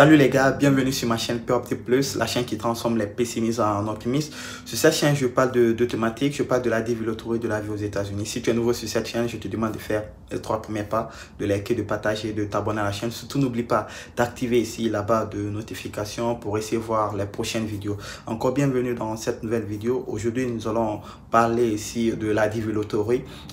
Salut les gars, bienvenue sur ma chaîne POPT+, la chaîne qui transforme les pessimistes en optimistes. Sur cette chaîne, je parle de thématiques, je parle de la développement de la vie aux États-Unis. Si tu es nouveau sur cette chaîne, je te demande de faire les 3 premiers pas, de liker, de partager, de t'abonner à la chaîne. Surtout, n'oublie pas d'activer ici la barre de notification pour recevoir les prochaines vidéos. Encore bienvenue dans cette nouvelle vidéo. Aujourd'hui, nous allons parler ici de la développement,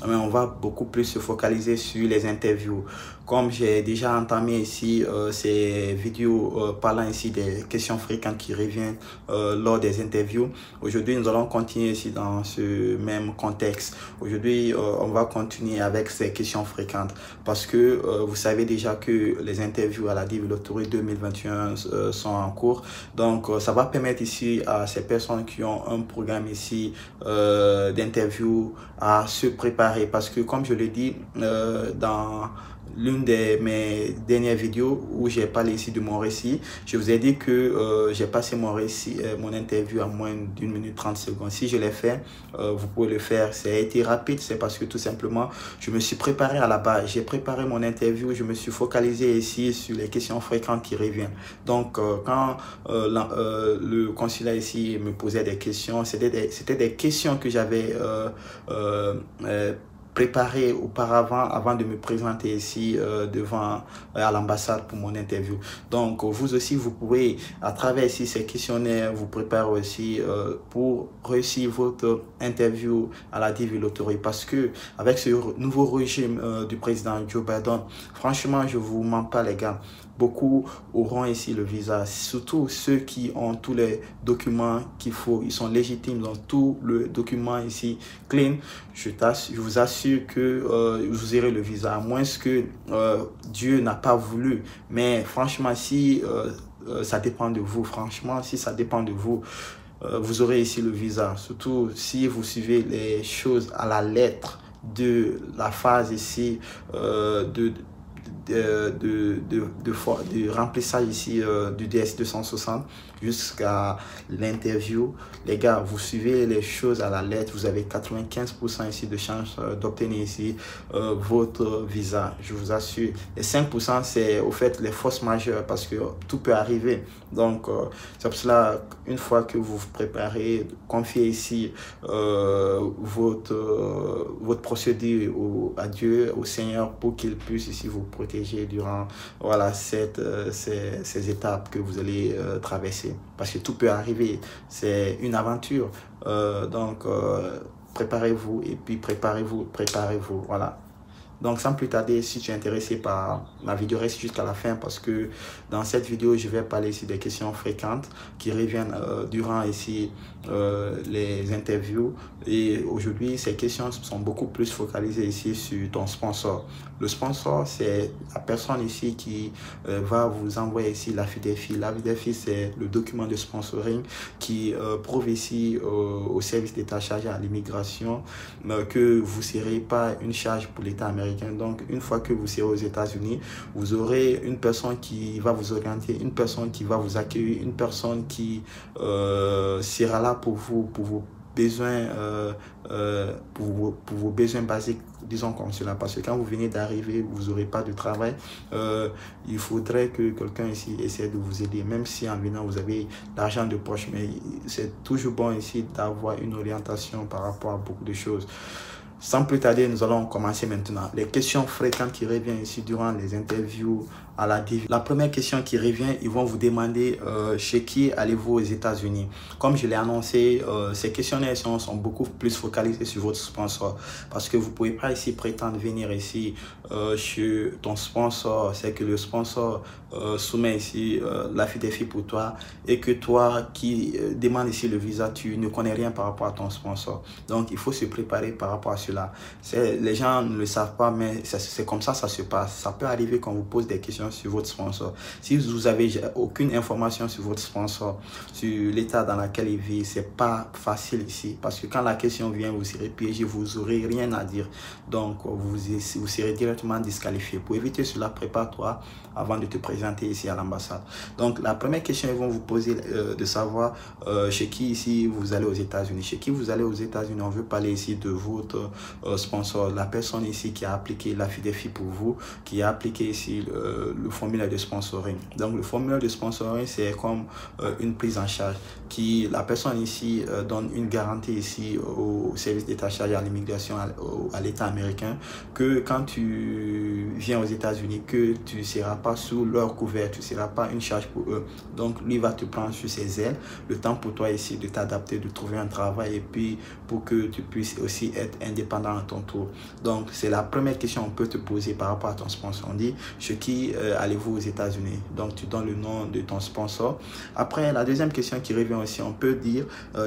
mais on va beaucoup plus se focaliser sur les interviews. Comme j'ai déjà entamé ici ces vidéos parlant ici des questions fréquentes qui reviennent lors des interviews, aujourd'hui nous allons continuer ici dans ce même contexte. Aujourd'hui on va continuer avec ces questions fréquentes parce que vous savez déjà que les interviews à la Développement 2021 sont en cours. Donc ça va permettre ici à ces personnes qui ont un programme ici d'interview à se préparer parce que comme je l'ai dit dans l'une de mes dernières vidéos où j'ai parlé ici de mon récit, je vous ai dit que j'ai passé mon récit, mon interview à moins d'1 minute 30 secondes. Si je l'ai fait, vous pouvez le faire. Ça a été rapide, c'est parce que tout simplement, je me suis préparé à la base. J'ai préparé mon interview, je me suis focalisé ici sur les questions fréquentes qui reviennent. Donc, quand le consulat ici me posait des questions, c'était des questions que j'avais préparé auparavant avant de me présenter ici devant à l'ambassade pour mon interview. Donc vous aussi vous pouvez à travers ici ces questionnaires vous préparer aussi pour réussir votre interview à la Développement parce que avec ce nouveau régime du président Joe Biden, franchement je vous mens pas les gars, beaucoup auront ici le visa, surtout ceux qui ont tous les documents qu'il faut, ils sont légitimes dans tout le document ici clean. Je vous assure que vous aurez le visa, à moins que Dieu n'a pas voulu. Mais franchement, si ça dépend de vous, franchement, si ça dépend de vous, vous aurez ici le visa, surtout si vous suivez les choses à la lettre de la phase ici de remplissage ici du DS 260 jusqu'à l'interview. Les gars, vous suivez les choses à la lettre, vous avez 95% ici de chance d'obtenir ici votre visa, je vous assure. Les 5% c'est au fait les forces majeures parce que tout peut arriver. Donc c'est pour cela, une fois que vous vous préparez, confiez ici votre procédure à Dieu, au Seigneur, pour qu'il puisse ici vous protéger durant voilà ces étapes que vous allez traverser, parce que tout peut arriver, c'est une aventure. Donc préparez-vous et puis préparez-vous, voilà. Donc sans plus tarder, si tu es intéressé par ma vidéo, reste jusqu'à la fin parce que dans cette vidéo, je vais parler ici des questions fréquentes qui reviennent durant ici les interviews. Et aujourd'hui, ces questions sont beaucoup plus focalisées ici sur ton sponsor. Le sponsor, c'est la personne ici qui va vous envoyer ici l'avis des filles. L'avis des filles, c'est le document de sponsoring qui prouve ici au service d'État chargé à l'immigration que vous ne serez pas une charge pour l'État américain. Donc, une fois que vous serez aux États-Unis, vous aurez une personne qui va vous orienter, une personne qui va vous accueillir, une personne qui sera là pour vous, pour vos besoins, pour vos besoins basiques, disons comme cela. Parce que quand vous venez d'arriver, vous n'aurez pas de travail. Il faudrait que quelqu'un ici essaie de vous aider, même si en venant vous avez l'argent de poche. Mais c'est toujours bon ici d'avoir une orientation par rapport à beaucoup de choses. Sans plus tarder, nous allons commencer maintenant. Les questions fréquentes qui reviennent ici durant les interviews à la DV. La première question qui revient, ils vont vous demander chez qui allez-vous aux États-Unis. Comme je l'ai annoncé, ces questionnaires sont beaucoup plus focalisés sur votre sponsor. Parce que vous ne pouvez pas ici prétendre venir ici chez ton sponsor. C'est que le sponsor soumet ici l'avis des filles pour toi et que toi qui demande ici le visa, tu ne connais rien par rapport à ton sponsor. Donc, il faut se préparer par rapport à cela. Les gens ne le savent pas, mais c'est comme ça se passe. Ça peut arriver quand vous pose des questions sur votre sponsor. Si vous avez aucune information sur votre sponsor, sur l'état dans lequel il vit, c'est pas facile ici. Parce que quand la question vient, vous serez piégé, vous n'aurez rien à dire. Donc, vous serez directement disqualifié. Pour éviter cela, prépare-toi avant de te présenter ici à l'ambassade. Donc, la première question, ils vont vous poser de savoir chez qui ici vous allez aux États-Unis. Chez qui vous allez aux États-Unis, on veut parler ici de votre sponsor. La personne ici qui a appliqué la FIDEFI pour vous, qui a appliqué ici le formulaire de sponsoring. Donc le formulaire de sponsoring, c'est comme une prise en charge qui, la personne ici donne une garantie ici au service d'état chargé à l'immigration, à l'État américain, que quand tu viens aux États-Unis, que tu ne seras pas sous leur couvert, tu ne seras pas une charge pour eux. Donc lui va te prendre sur ses ailes, le temps pour toi ici de t'adapter, de trouver un travail et puis pour que tu puisses aussi être indépendant à ton tour. Donc c'est la première question qu'on peut te poser par rapport à ton sponsor. On dit, chez qui allez-vous aux États-Unis? Donc tu donnes le nom de ton sponsor. Après, la deuxième question qui revient aussi, on peut dire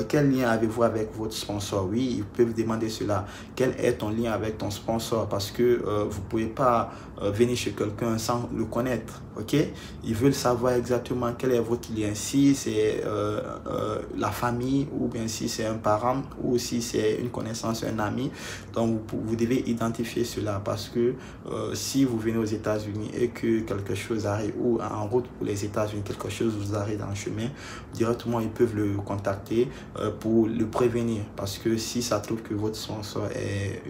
quel lien avez-vous avec votre sponsor? Oui, ils peuvent demander cela. Quel est ton lien avec ton sponsor? Parce que vous ne pouvez pas venir chez quelqu'un sans le connaître. Ok? Ils veulent savoir exactement quel est votre lien. Si c'est la famille, ou bien si c'est un parent, ou si c'est une connaissance, un ami. Donc vous devez identifier cela, parce que si vous venez aux États-Unis et que quelque chose arrive, ou en route pour les États-Unis, quelque chose vous arrive dans le chemin, directement ils peuvent le contacter pour le prévenir. Parce que si ça trouve que votre sponsor est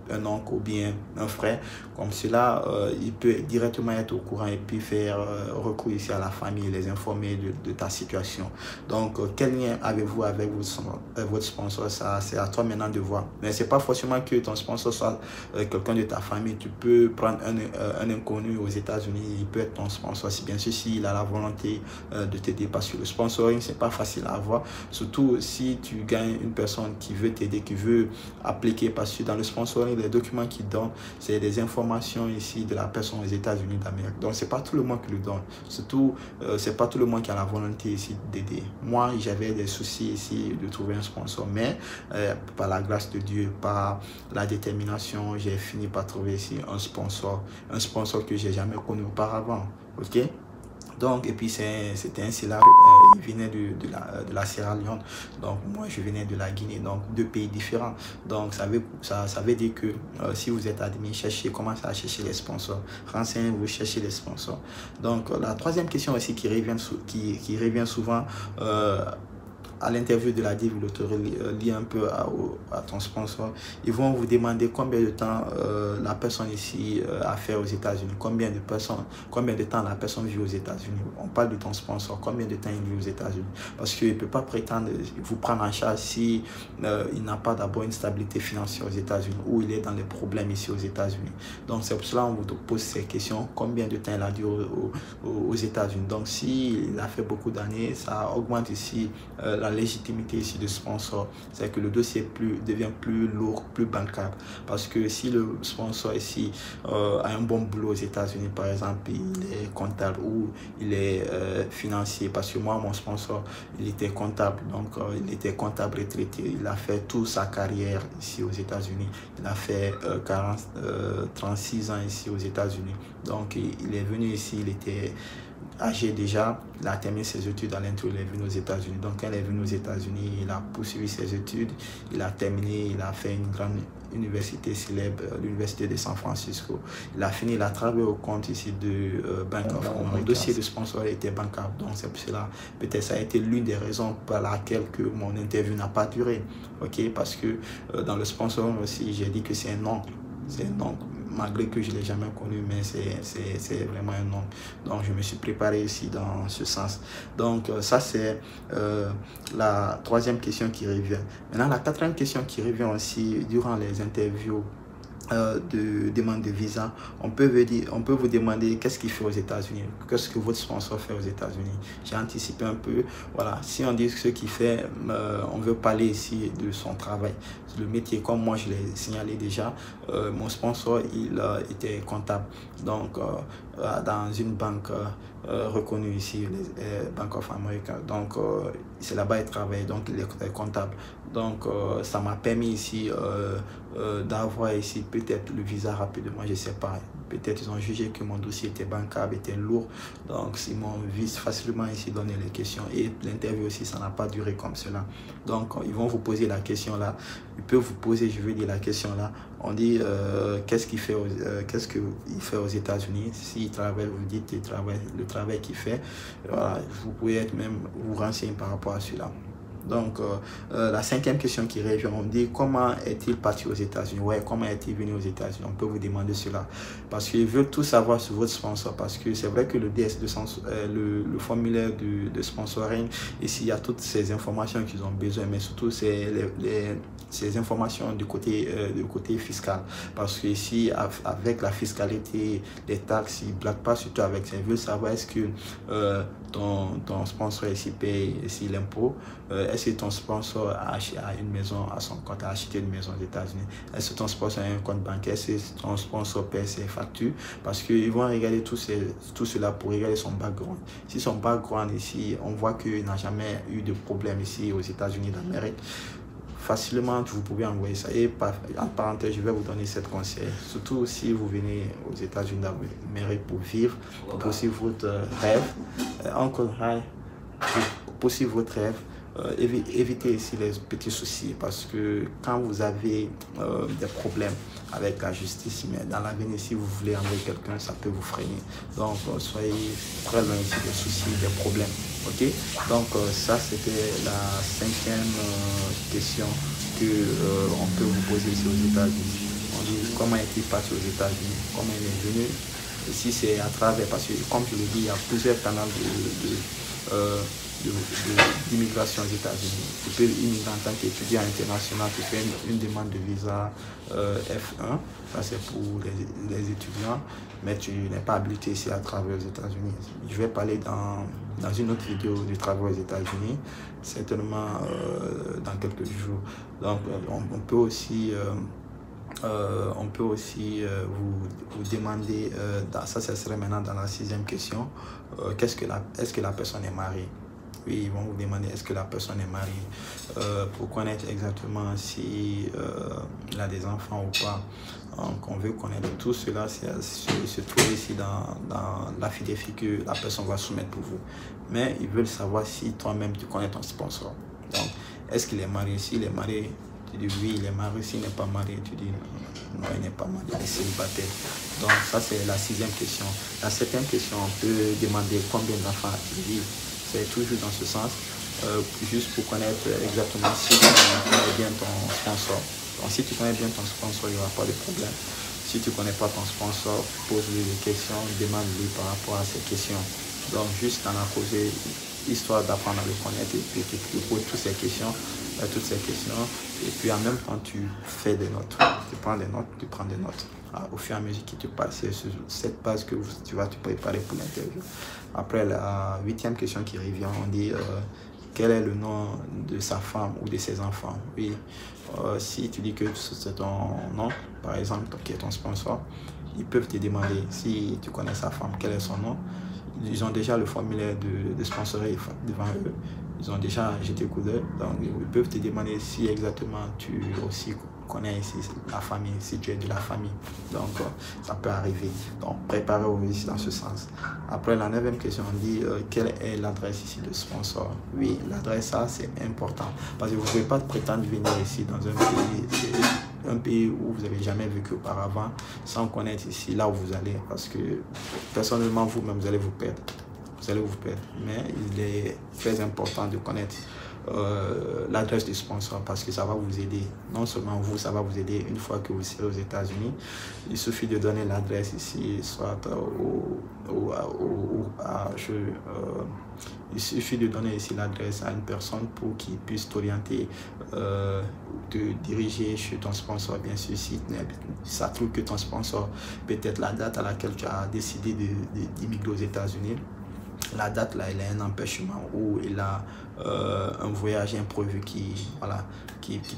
un oncle ou bien un frère, comme cela, il peut directement être au courant et puis faire recours ici à la famille, les informer de ta situation. Donc quel lien avez-vous avec votre sponsor? Ça, c'est à toi maintenant de voir. Mais c'est pas forcément que ton sponsor soit quelqu'un de ta famille. Tu peux prendre un inconnu aux États-Unis, il peut être ton sponsor, si bien sûr s'il a la volonté de t'aider, parce que le sponsoring c'est pas facile à avoir, surtout si tu gagnes une personne qui veut t'aider, qui veut appliquer, parce que dans le sponsoring, les documents qu'il donne, c'est des informations ici de la personne aux États-Unis d'Amérique. Donc c'est pas tout le monde qui le donne, surtout c'est pas tout le monde qui a la volonté ici d'aider. Moi j'avais des soucis ici de trouver un sponsor, mais par la grâce de Dieu, par la détermination, j'ai fini par trouver ici un sponsor que j'ai jamais connu auparavant. Ok? Donc, et puis c'était un Célar, il venait de la Sierra Leone, donc moi je venais de la Guinée, donc deux pays différents. Donc ça veut dire que si vous êtes admis, commencez à chercher les sponsors, renseignez-vous, cherchez les sponsors. Donc la troisième question aussi qui revient souvent à l'interview de la DIV, vous lié un peu à ton sponsor. Ils vont vous demander combien de temps la personne ici a fait aux États-Unis, combien de temps la personne vit aux États-Unis. On parle de ton sponsor, combien de temps il vit aux États-Unis. Parce qu'il ne peut pas prétendre vous prendre en charge si il n'a pas d'abord une stabilité financière aux États-Unis, ou il est dans les problèmes ici aux États-Unis. Donc c'est pour cela qu'on vous pose ces questions, combien de temps il a duré aux États-Unis. Donc s'il a fait beaucoup d'années, ça augmente ici la légitimité ici de sponsor, c'est que le dossier devient plus lourd, plus bancable. Parce que si le sponsor ici a un bon boulot aux États-Unis, par exemple, il est comptable ou il est financier, parce que moi, mon sponsor, il était comptable, donc il était comptable retraité, il a fait toute sa carrière ici aux États-Unis, il a fait 36 ans ici aux États-Unis, donc il est venu ici, il était âgé déjà, il a terminé ses études à l'intro, il est venu aux États-Unis. Donc quand il est venu aux États-Unis, il a poursuivi ses études, il a terminé, il a fait une grande université célèbre, l'université de San Francisco. Il a fini, il a travaillé au compte ici de Bank of America. Mon dossier de sponsor était bancable, donc c'est pour cela, peut-être ça a été l'une des raisons par laquelle que mon interview n'a pas duré. Ok, parce que dans le sponsor aussi, j'ai dit que c'est un oncle. C'est un oncle, malgré que je ne l'ai jamais connu, mais c'est vraiment un nom. Donc je me suis préparé ici dans ce sens. Donc ça c'est la troisième question qui revient. Maintenant la quatrième question qui revient aussi durant les interviews de demande de visa, on peut vous demander qu'est-ce qu'il fait aux États-Unis, qu'est-ce que votre sponsor fait aux États-Unis. J'ai anticipé un peu, voilà, si on dit ce qu'il fait, on veut parler ici de son travail, le métier, comme moi je l'ai signalé déjà. Mon sponsor, il était comptable, donc dans une banque reconnue ici, les Bank of America, donc c'est là-bas il travaille, donc il est comptable. Donc ça m'a permis ici d'avoir ici peut-être le visa rapidement, je sais pas, peut-être ils ont jugé que mon dossier était bancable, était lourd, donc ils m'ont vite facilement ici donné les questions, et l'interview aussi ça n'a pas duré comme cela. Donc ils vont vous poser la question là, ils peuvent vous poser, je veux dire, la question là, on dit qu'est-ce qu'il fait aux États-Unis. S'il travaille, vous dites le travail qu'il fait, voilà, vous pouvez être même vous renseigner par rapport à cela. Donc, la cinquième question qui revient, on dit comment est-il parti aux États-Unis? Ouais, comment est-il venu aux États-Unis? On peut vous demander cela. Parce qu'ils veulent tout savoir sur votre sponsor. Parce que c'est vrai que le DS, le formulaire de sponsoring, ici, il y a toutes ces informations qu'ils ont besoin, mais surtout, c'est ces informations du côté fiscal. Parce que ici, avec la fiscalité, les taxes, ils ne blaguent pas surtout avec ça. Ils veulent savoir est-ce que ton sponsor ici paye ici l'impôt. Est-ce que ton sponsor a une maison à son compte, a acheté une maison aux États-Unis? Est-ce que ton sponsor a un compte bancaire? Est-ce que ton sponsor paie ses factures? Parce qu'ils vont regarder tout cela pour regarder son background. Si son background ici, on voit qu'il n'a jamais eu de problème ici aux États-Unis d'Amérique, facilement vous pouvez envoyer ça. Et en parenthèse, je vais vous donner cette conseil. Surtout si vous venez aux États-Unis d'Amérique pour vivre, pour poursuivre votre rêve. Encore pour poursuivre votre rêve. Évitez ici les petits soucis, parce que quand vous avez des problèmes avec la justice, mais dans l'avenir, si vous voulez envoyer quelqu'un, ça peut vous freiner. Donc soyez très loin ici des soucis, des problèmes. Ok, donc ça c'était la cinquième question que on peut vous poser ici aux États-Unis. On dit comment est-il parti aux États-Unis, comment il est venu. Ici c'est à travers, parce que comme je l'ai dit, il y a plusieurs canaux d'immigration aux États-Unis. Tu peux immigrer en tant qu'étudiant international, tu fais une demande de visa F1, ça c'est pour les étudiants, mais tu n'es pas habilité ici à travailler aux États-Unis. Je vais parler dans une autre vidéo du travail aux États-Unis, certainement dans quelques jours. Donc on peut aussi vous demander, ça serait maintenant dans la sixième question, est-ce que la personne est mariée? Oui, ils vont vous demander est-ce que la personne est mariée, pour connaître exactement si il a des enfants ou pas. Donc on veut connaître tout cela, se trouve ici dans la fiche que la personne va soumettre pour vous. Mais ils veulent savoir si toi-même tu connais ton sponsor. Donc est-ce qu'il est marié? S'il est marié, tu dis oui, il est marié. S'il n'est pas marié, tu dis non, il n'est pas marié, il est célibataire. Donc ça c'est la sixième question. La septième question, on peut demander combien d'enfants il vit. C'est toujours dans ce sens, juste pour connaître exactement si tu connais bien ton sponsor. Donc si tu connais bien ton sponsor, il n'y aura pas de problème. Si tu ne connais pas ton sponsor, pose-lui des questions, demande-lui par rapport à ces questions. Donc juste en causer, histoire d'apprendre à le connaître, et puis tu poses toutes ces questions, et puis en même temps tu fais des notes. Tu prends des notes. Au fur et à mesure que tu passes, c'est sur cette base que tu vas te préparer pour l'interview. Après, la huitième question qui revient, on dit quel est le nom de sa femme ou de ses enfants. Oui, si tu dis que c'est ton nom, par exemple, qui est ton sponsor, ils peuvent te demander si tu connais sa femme, quel est son nom. Ils ont déjà le formulaire de sponsoring devant eux. Ils ont déjà jeté coup d'œil. Donc, ils peuvent te demander si exactement tu aussi connais ici la famille, si tu es de la famille. Donc, ça peut arriver. Donc, préparez-vous ici dans ce sens. Après, la neuvième question, on dit quelle est l'adresse ici de sponsor. Oui, l'adresse, ça, c'est important. Parce que vous ne pouvez pas prétendre venir ici dans un pays où vous n'avez jamais vécu auparavant, sans connaître ici là où vous allez. Parce que, personnellement, vous-même, vous allez vous perdre. Mais il est très important de connaître l'adresse du sponsor, parce que ça va vous aider. Non seulement vous, ça va vous aider une fois que vous serez aux États-Unis. Il suffit de donner l'adresse ici, soit il suffit de donner ici l'adresse à une personne pour qu'il puisse t'orienter, te diriger chez ton sponsor. Bien sûr, si ça trouve que ton sponsor, peut-être la date à laquelle tu as décidé d'immigrer aux États-Unis, la date là, il a un empêchement ou il a un voyage imprévu qui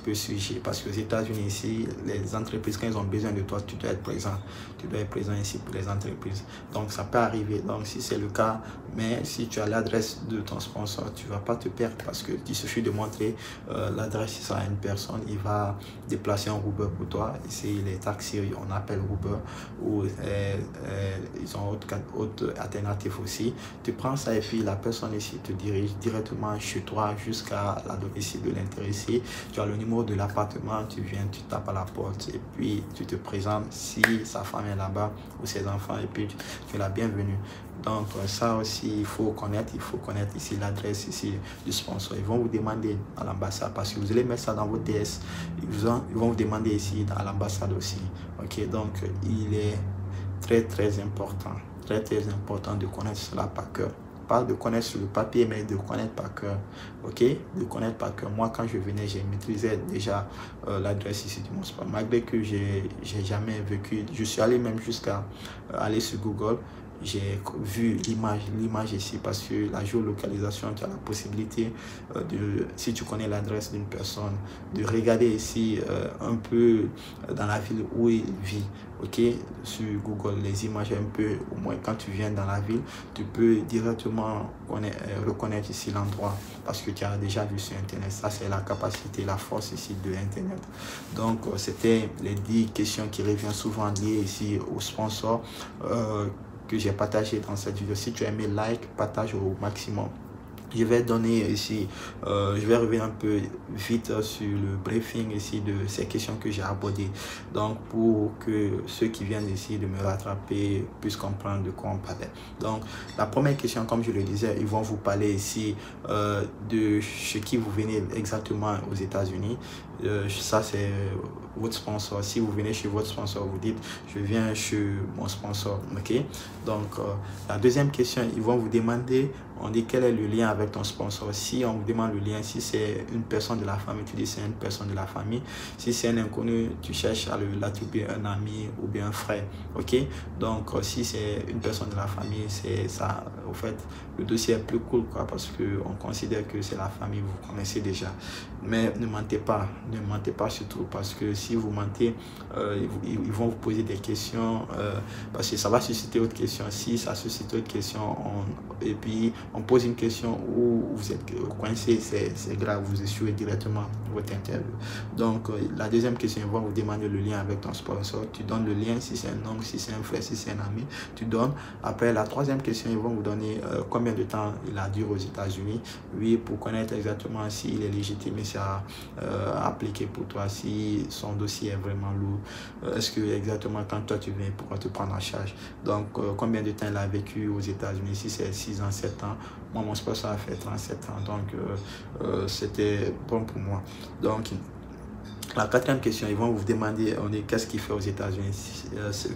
peut surgir. Parce qu'aux États-Unis, ici, les entreprises, quand ils ont besoin de toi, tu dois être présent. Tu dois être présent ici pour les entreprises. Donc, ça peut arriver. Donc, si c'est le cas, mais si tu as l'adresse de ton sponsor, tu ne vas pas te perdre, parce qu'il suffit de montrer l'adresse à une personne. Il va déplacer un Uber pour toi. Ici, les taxis, on appelle Uber, ou ils ont autre alternative aussi. Tu prends ça et puis la personne ici te dirige directement chez toi jusqu'à la domicile de l'intéressé. Tu as le numéro de l'appartement, tu viens, tu tapes à la porte et puis tu te présentes si sa femme est là-bas ou ses enfants, et puis tu es la bienvenue. Donc ça aussi, il faut connaître ici l'adresse ici du sponsor. Ils vont vous demander à l'ambassade, parce que vous allez mettre ça dans votre DS, ils vont vous demander ici à l'ambassade aussi. Ok, donc il est très important de connaître cela par cœur. Pas de connaître sur le papier, mais de connaître par cœur. Ok, de connaître par cœur. Moi, quand je venais, j'ai maîtrisé déjà l'adresse ici du sponsor. Malgré que j'ai jamais vécu, je suis allé même jusqu'à aller sur Google. J'ai vu l'image ici, parce que la géolocalisation, tu as la possibilité si tu connais l'adresse d'une personne, de regarder ici un peu dans la ville où il vit. Ok, sur Google, les images un peu, au moins quand tu viens dans la ville, tu peux directement reconnaître ici l'endroit, parce que tu as déjà vu sur Internet. Ça, c'est la capacité, la force ici de Internet. Donc, c'était les 10 questions qui reviennent souvent liées ici au sponsor que j'ai partagé dans cette vidéo. Si tu as aimé, like, partage au maximum. Je vais donner ici, je vais revenir un peu vite sur le briefing ici de ces questions que j'ai abordées. Donc, pour que ceux qui viennent ici de me rattraper puissent comprendre de quoi on parlait. Donc, la première question, comme je le disais, ils vont vous parler ici de chez qui vous venez exactement aux États-Unis. Ça, c'est votre sponsor. Si vous venez chez votre sponsor, vous dites je viens chez mon sponsor. Ok, donc la deuxième question, ils vont vous demander, on dit quel est le lien avec ton sponsor. Si on vous demande le lien, si c'est une personne de la famille, tu dis c'est une personne de la famille. Si c'est un inconnu, tu cherches à l'attribuer un ami ou bien un frère. Ok, donc si c'est une personne de la famille, c'est ça. Au fait, le dossier est plus cool, quoi, parce que on considère que c'est la famille, vous connaissez déjà. Mais ne mentez pas surtout, parce que si vous mentez, ils vont vous poser des questions, parce que ça va susciter autre question. Si ça suscite autre question, et puis on pose une question où vous êtes coincé, c'est grave, vous échouez directement votre interview. Donc la deuxième question, ils vont vous demander le lien avec ton sponsor. Tu donnes le lien, si c'est un oncle, si c'est un frère, si c'est un ami, tu donnes. Après la troisième question, ils vont vous donner combien de temps il a duré aux États-Unis. Oui, pour connaître exactement s'il est légitime et si à appliquer pour toi, si son dossier est vraiment lourd, est-ce que exactement quand toi tu viens, pourquoi te prendre en charge. Donc combien de temps il a vécu aux États-Unis, si c'est 6 ans, 7 ans. Moi, mon sponsor a fait 37 ans, donc c'était bon pour moi. Donc la quatrième question, ils vont vous demander, on dit qu'est-ce qu'il fait aux États-Unis,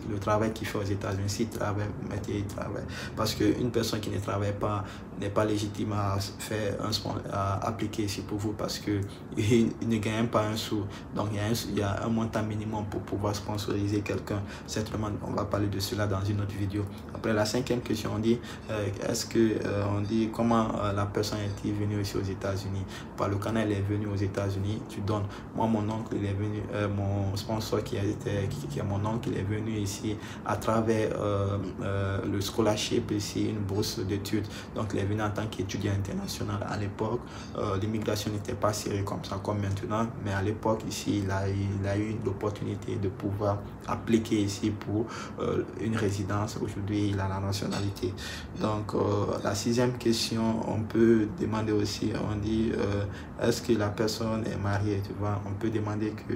le travail qu'il fait aux États-Unis, s'il travaille, mettez il travaille. Parce qu'une personne qui ne travaille pas n'est pas légitime à faire à appliquer ici pour vous, parce qu'il ne gagne pas un sou. Donc il y a un montant minimum pour pouvoir sponsoriser quelqu'un. Certainement, on va parler de cela dans une autre vidéo. Après la cinquième question, on dit on dit comment la personne est venue ici aux États-Unis. Par le canal, elle est venue aux États-Unis, tu donnes. Moi, mon oncle, il est venu, mon sponsor qui est mon oncle, il est venu ici à travers le scholarship ici, une bourse d'études. Donc il est venu en tant qu'étudiant international. À l'époque, l'immigration n'était pas serrée comme ça comme maintenant, mais à l'époque ici, il a eu l'opportunité de pouvoir appliquer ici pour une résidence. Aujourd'hui, il a la nationalité. Donc la sixième question, on peut demander aussi, on dit est-ce que la personne est mariée, tu vois. On peut demander que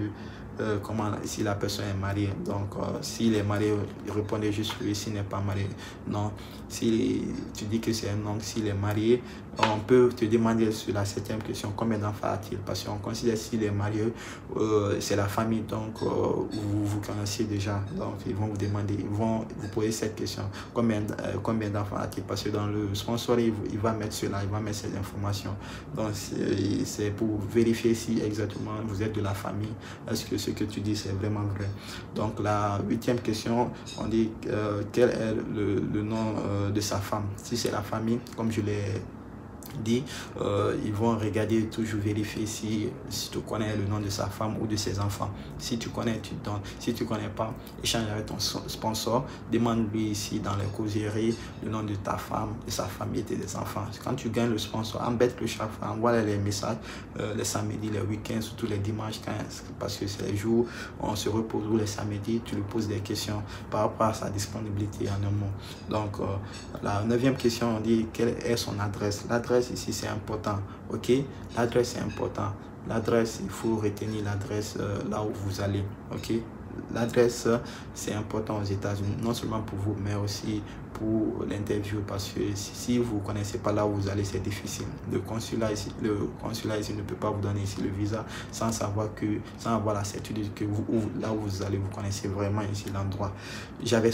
comment si la personne est mariée. Donc s'il est marié, répondez juste oui. S'il n'est pas marié, non. Si tu dis que c'est un oncle, s'il est marié, on peut te demander sur la septième question combien d'enfants a-t-il, parce qu'on considère s'il est marié, c'est la famille, donc vous connaissez déjà. Donc ils vont vous demander, ils vont vous poser cette question, combien d'enfants a-t-il, parce que dans le sponsor il va mettre cela, il va mettre ces informations. Donc c'est pour vérifier si exactement vous êtes de la famille, est-ce que ce que tu dis c'est vraiment vrai. Donc la huitième question, on dit quel est le nom de sa femme. Si c'est la famille, comme je l'ai dit, ils vont regarder, toujours vérifier si tu connais le nom de sa femme ou de ses enfants. Si tu connais, tu donnes. Si tu connais pas, échange avec ton sponsor, demande-lui ici dans les causeries le nom de ta femme, de sa famille et des enfants. Quand tu gagnes le sponsor, embête-le chaque fois, envoie les messages les samedis, les week-ends, surtout les dimanches, parce que c'est les jours où on se repose, ou les samedis, tu lui poses des questions par rapport à sa disponibilité en un mot. Donc la neuvième question, on dit quelle est son adresse. L'adresse ici c'est important, ok. L'adresse c'est important. L'adresse, il faut retenir l'adresse là où vous allez, ok. L'adresse c'est important aux États-Unis, non seulement pour vous mais aussi pour l'interview, parce que si vous ne connaissez pas là où vous allez, c'est difficile. Le consulat ici ne peut pas vous donner ici le visa sans avoir la certitude que là où vous allez, vous connaissez vraiment ici l'endroit. J'avais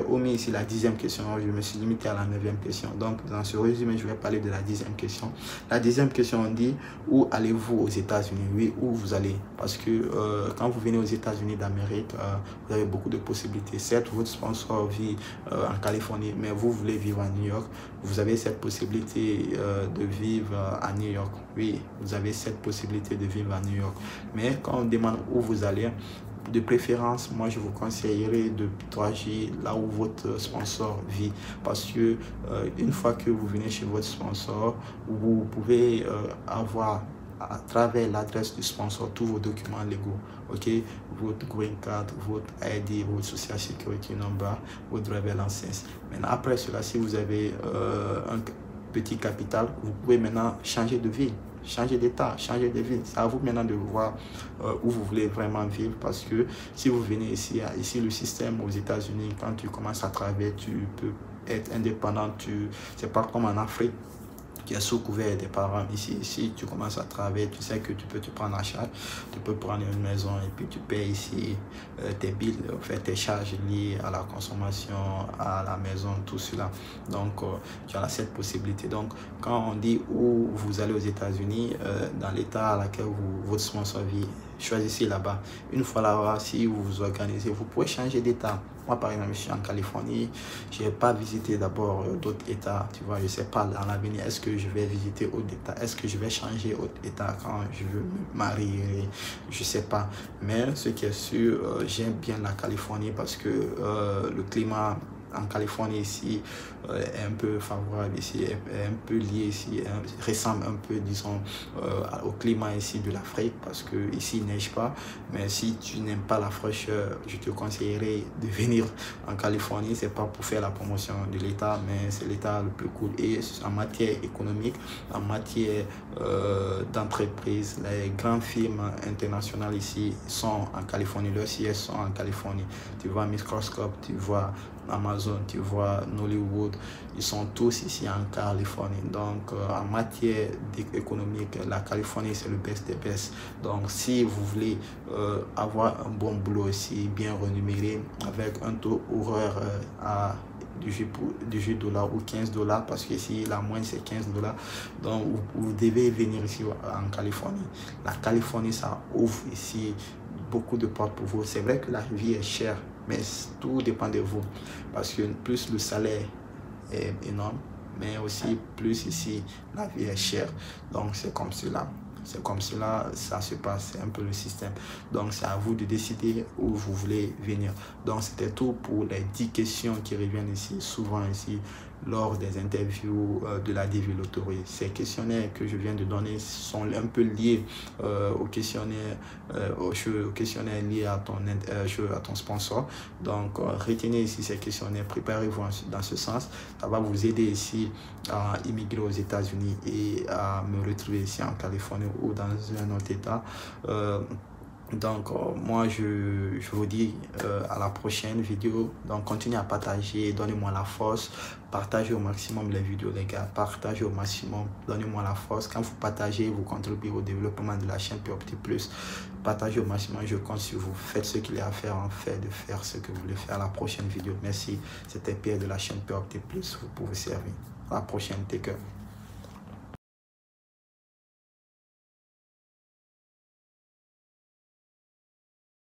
omis ici la 10e question, je me suis limité à la 9e question. Donc dans ce résumé, je vais parler de la 10e question. La 10e question, on dit: où allez-vous aux États-Unis? Oui, où vous allez? Parce que quand vous venez aux États-Unis d'Amérique, vous avez beaucoup de possibilités. Certes, votre sponsor vit en Californie, mais vous voulez vivre à New York, vous avez cette possibilité de vivre à New York. Oui, vous avez cette possibilité de vivre à New York. Mais quand on demande où vous allez, de préférence, moi je vous conseillerais de choisir là où votre sponsor vit, parce que une fois que vous venez chez votre sponsor, vous pouvez avoir à travers l'adresse du sponsor tous vos documents légaux, ok, votre green card, votre ID, votre social security number, votre driver license. Maintenant, après cela, si vous avez un petit capital, vous pouvez maintenant changer de ville, changer d'état, changer de ville. C'est à vous maintenant de voir où vous voulez vraiment vivre, parce que si vous venez ici le système aux États-Unis, quand tu commences à travailler, tu peux être indépendant. C'est pas comme en Afrique qui est sous couvert des parents. Ici, tu commences à travailler, tu sais que tu peux te prendre en charge, tu peux prendre une maison et puis tu payes ici tes billes, tes charges liées à la consommation, à la maison, tout cela. Donc, tu as cette possibilité. Donc, quand on dit où vous allez aux États-Unis, dans l'état à laquelle votre sponsor vit, choisissez là-bas. Une fois là-bas, si vous vous organisez, vous pouvez changer d'état. Moi, par exemple, je suis en Californie, je n'ai pas visité d'abord d'autres États. Tu vois, je ne sais pas dans l'avenir, est-ce que je vais visiter autre État? Est-ce que je vais changer autre État quand je veux me marier? Je ne sais pas. Mais ce qui est sûr, j'aime bien la Californie parce que le climat en Californie ici est un peu favorable ici, est un peu lié ici, ressemble un peu, disons, au climat ici de l'Afrique, parce que ici il neige pas. Mais si tu n'aimes pas la fraîcheur, je te conseillerais de venir en Californie. C'est pas pour faire la promotion de l'État, mais c'est l'État le plus cool. Et en matière économique, en matière d'entreprise, les grandes firmes internationales ici sont en Californie, leurs sièges sont en Californie. Tu vois Microsoft, tu vois Amazon, tu vois Nollywood, ils sont tous ici en Californie. Donc en matière économique, la Californie c'est le best des best. Donc si vous voulez avoir un bon boulot ici, bien rémunéré, avec un taux horaire à 18 $ ou 15 $, parce que ici la moyenne c'est 15 $. Donc vous devez venir ici en Californie. La Californie, ça ouvre ici beaucoup de portes pour vous. C'est vrai que la vie est chère, mais tout dépend de vous, parce que plus le salaire est énorme, mais aussi plus ici la vie est chère. Donc c'est comme cela. C'est comme cela, ça se passe, c'est un peu le système. Donc c'est à vous de décider où vous voulez venir. Donc c'était tout pour les 10 questions qui reviennent ici, souvent ici, lors des interviews de la DV Lottery. Ces questionnaires que je viens de donner sont un peu liés aux questionnaires liés à ton sponsor. Donc retenez ici ces questionnaires, préparez-vous dans ce sens. Ça va vous aider ici à immigrer aux États-Unis et à me retrouver ici en Californie ou dans un autre État. Donc moi je vous dis à la prochaine vidéo. Donc continuez à partager, donnez-moi la force, partagez au maximum les vidéos les gars, partagez au maximum, donnez-moi la force. Quand vous partagez, vous contribuez au développement de la chaîne POPT+. Partagez au maximum, je compte sur vous. Faites ce qu'il y a à faire, en fait de faire ce que vous voulez faire. À la prochaine vidéo. Merci, c'était Pierre de la chaîne POPT+, pour vous servir. À la prochaine, take care.